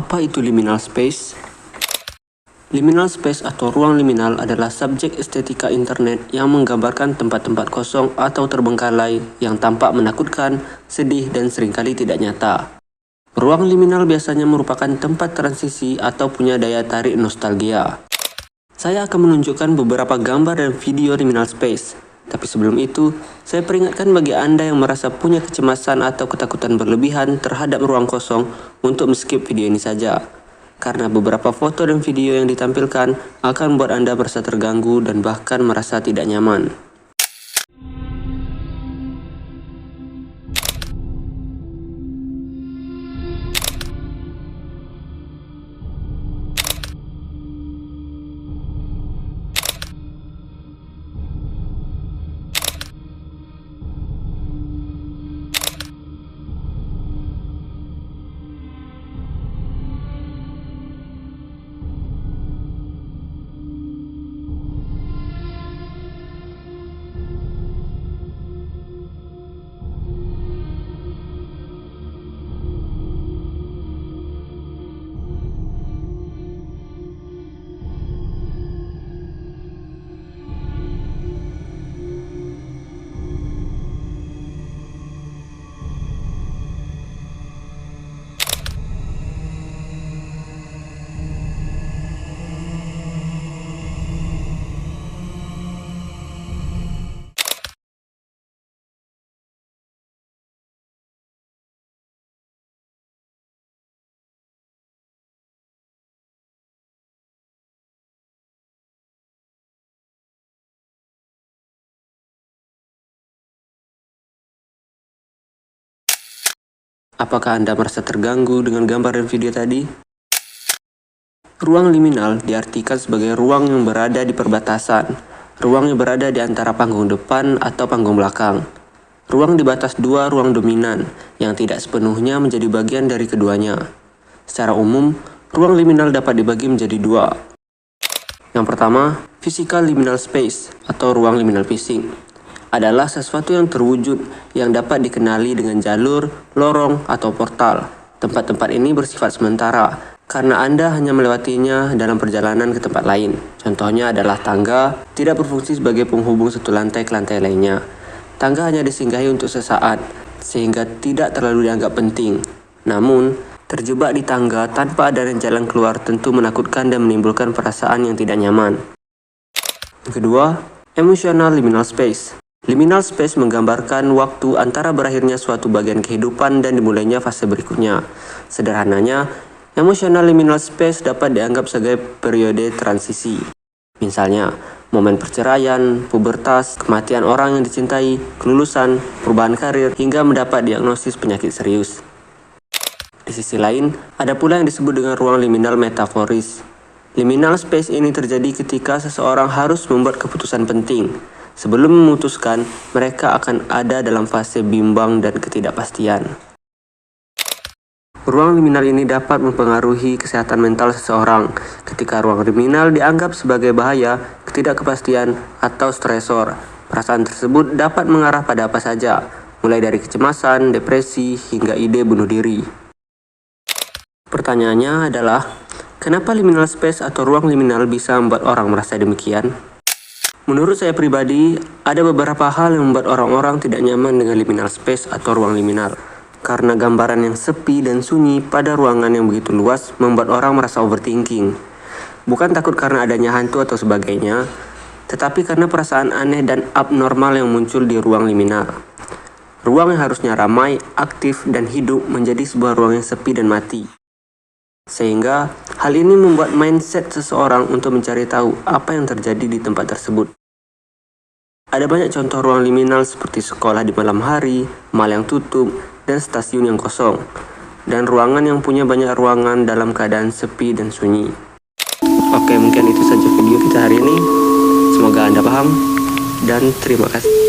Apa itu liminal space? Liminal space atau ruang liminal adalah subjek estetika internet yang menggambarkan tempat-tempat kosong atau terbengkalai yang tampak menakutkan, sedih, dan seringkali tidak nyata. Ruang liminal biasanya merupakan tempat transisi atau punya daya tarik nostalgia. Saya akan menunjukkan beberapa gambar dan video liminal space. Tapi sebelum itu, saya peringatkan bagi Anda yang merasa punya kecemasan atau ketakutan berlebihan terhadap ruang kosong untuk skip video ini saja. Karena beberapa foto dan video yang ditampilkan akan membuat Anda merasa terganggu dan bahkan merasa tidak nyaman. Apakah Anda merasa terganggu dengan gambar dan video tadi? Ruang liminal diartikan sebagai ruang yang berada di perbatasan, ruang yang berada di antara panggung depan atau panggung belakang. Ruang di batas dua ruang dominan yang tidak sepenuhnya menjadi bagian dari keduanya. Secara umum, ruang liminal dapat dibagi menjadi dua. Yang pertama, physical liminal space atau ruang liminal phasing adalah sesuatu yang terwujud yang dapat dikenali dengan jalur, lorong, atau portal. Tempat-tempat ini bersifat sementara karena Anda hanya melewatinya dalam perjalanan ke tempat lain. Contohnya adalah tangga tidak berfungsi sebagai penghubung satu lantai ke lantai lainnya. Tangga hanya disinggahi untuk sesaat, sehingga tidak terlalu dianggap penting. Namun, terjebak di tangga tanpa adanya jalan keluar tentu menakutkan dan menimbulkan perasaan yang tidak nyaman. Yang kedua, emotional liminal space. Liminal space menggambarkan waktu antara berakhirnya suatu bagian kehidupan dan dimulainya fase berikutnya. Sederhananya, emotional liminal space dapat dianggap sebagai periode transisi. Misalnya, momen perceraian, pubertas, kematian orang yang dicintai, kelulusan, perubahan karir, hingga mendapat diagnosis penyakit serius. Di sisi lain, ada pula yang disebut dengan ruang liminal metaforis. Liminal space ini terjadi ketika seseorang harus membuat keputusan penting. Sebelum memutuskan, mereka akan ada dalam fase bimbang dan ketidakpastian. Ruang liminal ini dapat mempengaruhi kesehatan mental seseorang ketika ruang liminal dianggap sebagai bahaya, ketidakpastian, atau stresor. Perasaan tersebut dapat mengarah pada apa saja, mulai dari kecemasan, depresi, hingga ide bunuh diri. Pertanyaannya adalah, kenapa liminal space atau ruang liminal bisa membuat orang merasa demikian? Menurut saya pribadi, ada beberapa hal yang membuat orang-orang tidak nyaman dengan liminal space atau ruang liminal. Karena gambaran yang sepi dan sunyi pada ruangan yang begitu luas membuat orang merasa overthinking. Bukan takut karena adanya hantu atau sebagainya, tetapi karena perasaan aneh dan abnormal yang muncul di ruang liminal. Ruang yang harusnya ramai, aktif, dan hidup menjadi sebuah ruang yang sepi dan mati. Sehingga hal ini membuat mindset seseorang untuk mencari tahu apa yang terjadi di tempat tersebut. Ada banyak contoh ruang liminal seperti sekolah di malam hari, mal yang tutup, dan stasiun yang kosong. Dan ruangan yang punya banyak ruangan dalam keadaan sepi dan sunyi. Oke, mungkin itu saja video kita hari ini. Semoga Anda paham dan terima kasih.